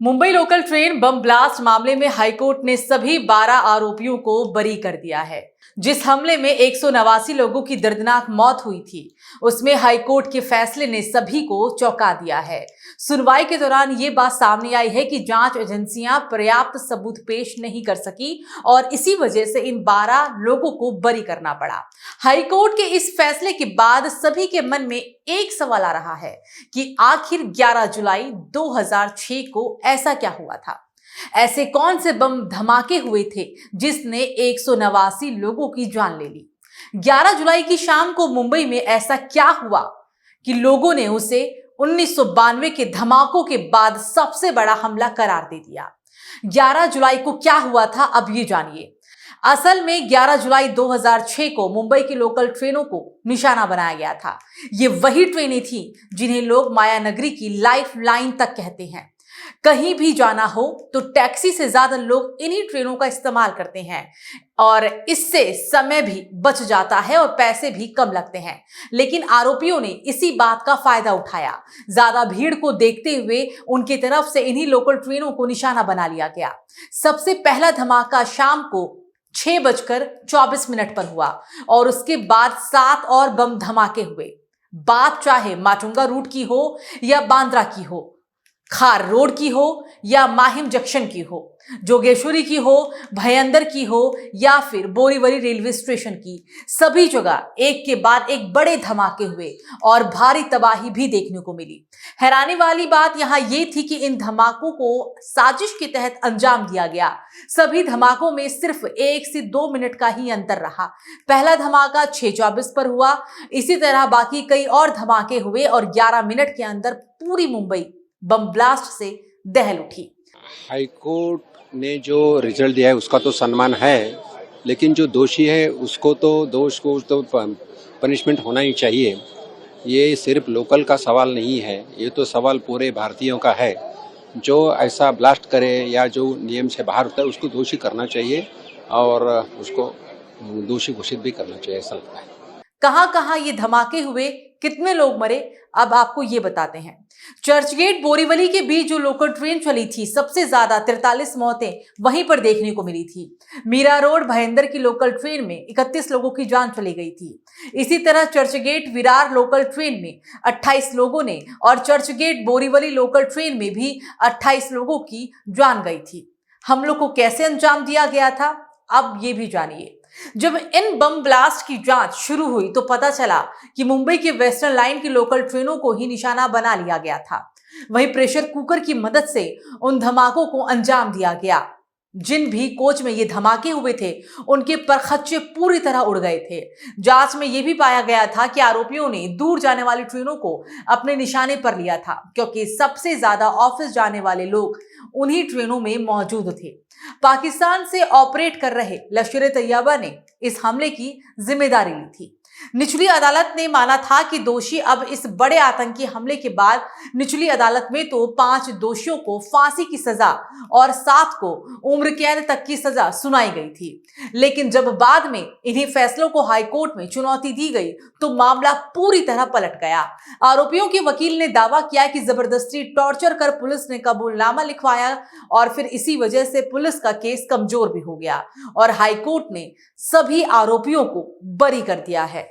Mumbai local train bomb blast मामले में high court ने सभी 12 आरोपियों को बरी कर दिया है। जिस हमले में 189 लोगों की दर्दनाक मौत हुई थी, उसमें हाईकोर्ट के फैसले ने सभी को चौंका दिया है। सुनवाई के दौरान ये बात सामने आई है कि जांच एजेंसियां पर्याप्त सबूत पेश नहीं कर सकी और इसी वजह से इन 12 लोगों को बरी करना पड़ा। हाईकोर्ट के इस फैसले के बाद सभी के मन में एक सवाल आ रहा है कि आखिर 11 जुलाई 2006 को ऐसा क्या हुआ था। ऐसे कौन से बम धमाके हुए थे जिसने 189 लोगों की जान ले ली। 11 जुलाई की शाम को मुंबई में ऐसा क्या हुआ कि लोगों ने उसे 1992 के धमाकों के बाद सबसे बड़ा हमला करार दे दिया। 11 जुलाई को क्या हुआ था, अब ये जानिए। असल में 11 जुलाई 2006 को मुंबई की लोकल ट्रेनों को निशाना बनाया गया था। ये वही ट्रेनें थी जिन्हें लोग माया नगरी की लाइफ लाइन तक कहते हैं। कहीं भी जाना हो तो टैक्सी से ज्यादा लोग इन्हीं ट्रेनों का इस्तेमाल करते हैं और इससे समय भी बच जाता है और पैसे भी कम लगते हैं। लेकिन आरोपियों ने इसी बात का फायदा उठाया। ज्यादा भीड़ को देखते हुए उनकी तरफ से इन्हीं लोकल ट्रेनों को निशाना बना लिया गया। सबसे पहला धमाका शाम को 6:24 पर हुआ और उसके बाद 7 और बम धमाके हुए। बात चाहे माटुंगा रूट की हो या बांद्रा की हो, खार रोड की हो या माहिम जंक्शन की हो, जोगेश्वरी की हो, भयंदर की हो या फिर बोरीवली रेलवे स्टेशन की, सभी जगह एक के बाद एक बड़े धमाके हुए और भारी तबाही भी देखने को मिली। हैरानी वाली बात यहाँ ये थी कि इन धमाकों को साजिश के तहत अंजाम दिया गया। सभी धमाकों में सिर्फ 1 से 2 मिनट का ही अंतर रहा। पहला धमाका 6:24 पर हुआ, इसी तरह बाकी कई और धमाके हुए और 11 मिनट के अंदर पूरी मुंबई बम ब्लास्ट से दहल उठी। हाईकोर्ट ने जो रिजल्ट दिया है उसका तो सम्मान है, लेकिन जो दोषी है उसको तो दोष को तो पनिशमेंट होना ही चाहिए। ये सिर्फ लोकल का सवाल नहीं है, ये तो सवाल पूरे भारतीयों का है। जो ऐसा ब्लास्ट करे या जो नियम से बाहर होता है उसको दोषी करना चाहिए और उसको दोषी घोषित भी करना चाहिए, ऐसा लगता है। कहां ये धमाके हुए, कितने लोग मरे, अब आपको ये बताते हैं। चर्चगेट बोरीवली के बीच जो लोकल ट्रेन चली थी, सबसे ज्यादा 43 मौतें वहीं पर देखने को मिली थी। मीरा रोड भयंदर की लोकल ट्रेन में 31 लोगों की जान चली गई थी। इसी तरह चर्चगेट विरार लोकल ट्रेन में 28 लोगों ने और चर्चगेट बोरीवली लोकल ट्रेन में भी 28 लोगों की जान गई थी। हमलों को कैसे अंजाम दिया गया था, अब ये भी जानिए। जब इन बम ब्लास्ट की जांच शुरू हुई तो पता चला कि मुंबई के वेस्टर्न लाइन की लोकल ट्रेनों को ही निशाना बना लिया गया था। वहीं प्रेशर कुकर की मदद से उन धमाकों को अंजाम दिया गया। जिन भी कोच में ये धमाके हुए थे उनके परखच्चे पूरी तरह उड़ गए थे। जांच में यह भी पाया गया था कि आरोपियों ने दूर जाने वाली ट्रेनों को अपने निशाने पर लिया था, क्योंकि सबसे ज्यादा ऑफिस जाने वाले लोग उन्हीं ट्रेनों में मौजूद थे। पाकिस्तान से ऑपरेट कर रहे लश्कर ए तैयबा ने इस हमले की जिम्मेदारी ली थी। निचली अदालत ने माना था कि दोषी अब इस बड़े आतंकी हमले के बाद निचली अदालत में तो 5 दोषियों को फांसी की सजा और 7 को उम्र कैद तक की सजा सुनाई गई थी। लेकिन जब बाद में इन्हीं फैसलों को हाईकोर्ट में चुनौती दी गई तो मामला पूरी तरह पलट गया। आरोपियों के वकील ने दावा किया कि जबरदस्ती टॉर्चर कर पुलिस ने कबूलनामा लिखवाया और फिर इसी वजह से पुलिस का केस कमजोर भी हो गया और हाईकोर्ट ने सभी आरोपियों को बरी कर दिया है।